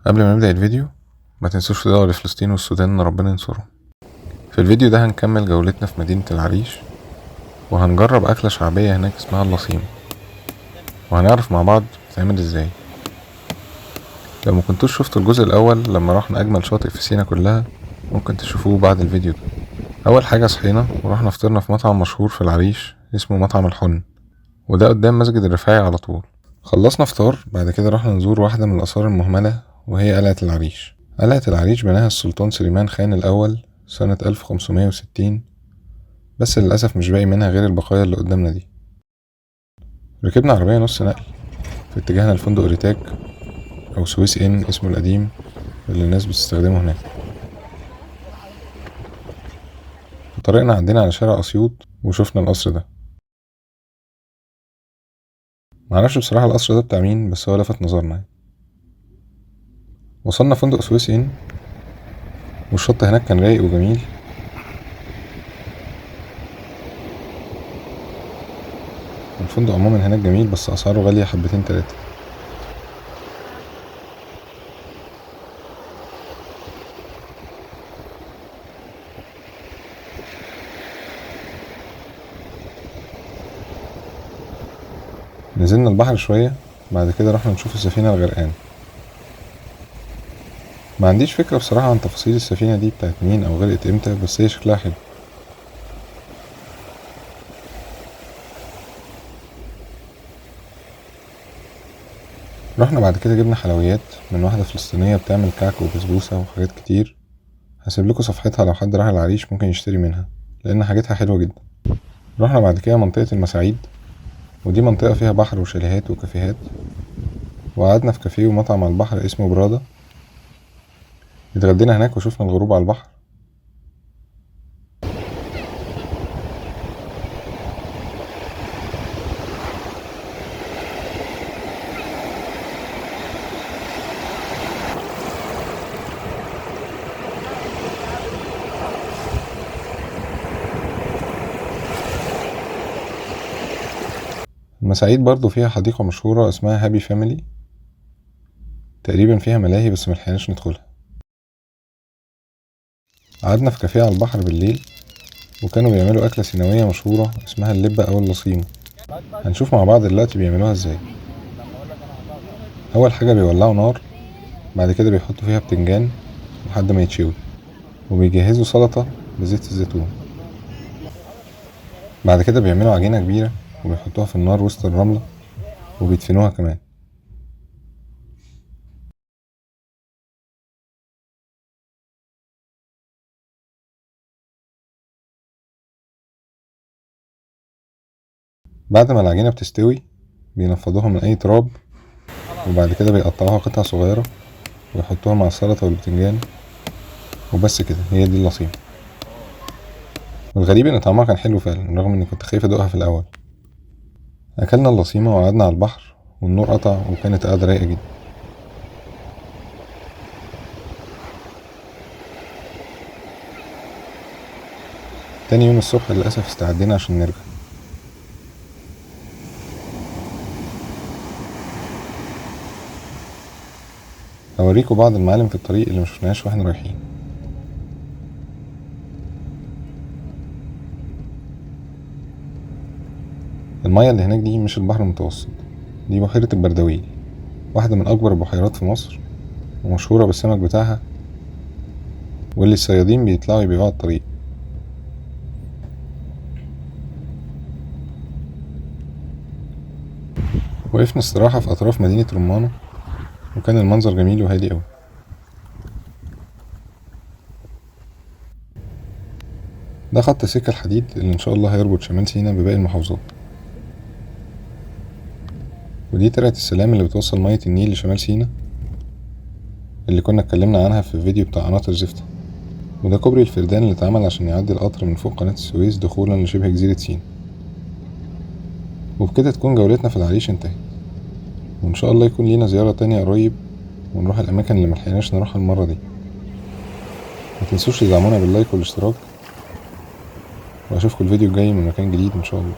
قبل ما نبدأ الفيديو ما تنسوش تدعوا لفلسطين والسودان ان ربنا ينصرهم. في الفيديو ده هنكمل جولتنا في مدينة العريش، وهنجرب أكلة شعبية هناك اسمها اللصيم، وهنعرف مع بعض بتتعمل ازاي. لو ما كنتوش شفتوا الجزء الأول لما رحنا أجمل شاطئ في سينا كلها، ممكن تشوفوه بعد الفيديو ده. أول حاجة صحينا ورحنا فطرنا في مطعم مشهور في العريش اسمه مطعم الحن، وده قدام مسجد الرفاعي على طول. خلصنا فطار، بعد كده رحنا نزور واحدة من الآثار المهملة وهي قلعة العريش. قلعة العريش بناها السلطان سليمان خان الأول سنة 1560، بس للأسف مش باقي منها غير البقايا اللي قدامنا دي. ركبنا عربية نص نقل في اتجاهنا لفندق ريتاك أو سويس إن اسمه القديم اللي الناس بتستخدمه هناك. في طريقنا عدينا على شارع أسيوط وشوفنا القصر ده. معرفش بصراحة القصر ده بتاع مين، بس هو لفت نظرنا. وصلنا فندق سويس إن، والشط هناك كان رايق وجميل. الفندق عموما هناك جميل، بس أسعاره غالية حبتين تلاتة. نزلنا البحر شوية، بعد كده رحنا نشوف السفينة الغرقانة. ما عنديش فكرة بصراحة عن تفاصيل السفينة دي بتاعت مين أو غرقت امتى، بس هي شكلها حلو. رحنا بعد كده جبنا حلويات من واحدة فلسطينية بتعمل كعك وبسبوسة وحاجات كتير. هسيب لكم صفحتها لو حد راح العريش ممكن يشتري منها، لأن حاجتها حلوة جدا. رحنا بعد كده منطقة المساعيد، ودي منطقة فيها بحر وشاليهات وكافيهات، وقعدنا في كافيه ومطعم على البحر اسمه برادة. اتغدينا هناك وشوفنا الغروب على البحر. المساعيد برضو فيها حديقة مشهورة اسمها هابي فاميلي، تقريبا فيها ملاهي بس ملحقناش ندخلها. قعدنا في كافيه على البحر بالليل، وكانوا بيعملوا أكلة سيناوية مشهورة اسمها اللبة أو اللصيم. هنشوف مع بعض دلوقتي بيعملوها ازاي. أول حاجة بيولعوا نار، بعد كده بيحطوا فيها بتنجان لحد ما يتشوي، وبيجهزوا سلطة بزيت الزيتون. بعد كده بيعملوا عجينة كبيرة وبيحطوها في النار وسط الرملة، وبيدفنوها كمان. بعد ما العجينة بتستوي بينفضوها من أي تراب، وبعد كده بيقطعوها قطع صغيرة ويحطوها مع السلطة والبتنجان، وبس كده هي دي اللصيم. والغريب ان طعمها كان حلو فعلا، رغم اني كنت خايف ادوقها في الاول. اكلنا اللصيمة وقعدنا على البحر، والنور قطع وكانت قاعدة رايقة جدا. تاني يوم الصبح للأسف استعدينا عشان نرجع. هوريكوا بعض المعالم في الطريق اللي مشفناهاش واحنا رايحين. المية اللي هناك دي مش البحر المتوسط، دي بحيرة البردويل، واحدة من أكبر البحيرات في مصر، ومشهورة بالسمك بتاعها، واللي الصيادين بيطلعوا يبيعوها على الطريق. وقفنا استراحة في أطراف مدينة رمانة، وكان المنظر جميل وهادي أوي. ده خط سكة الحديد اللي إن شاء الله هيربط شمال سينا بباقي المحافظات، ودي ترعة السلام اللي بتوصل مية النيل لشمال سينا، اللي كنا اتكلمنا عنها في الفيديو بتاع قناة زفتة. وده كوبري الفردان اللي اتعمل عشان يعدي القطر من فوق قناة السويس دخولا لشبه جزيرة سينا. وبكده تكون جولتنا في العريش انتهت، وإن شاء الله يكون لينا زيارة تانية قريب، ونروح الأماكن اللي ملحقناش نروحها المرة دي. متنسوش تدعمونا باللايك والاشتراك، وأشوفكوا الفيديو الجاي من مكان جديد إن شاء الله.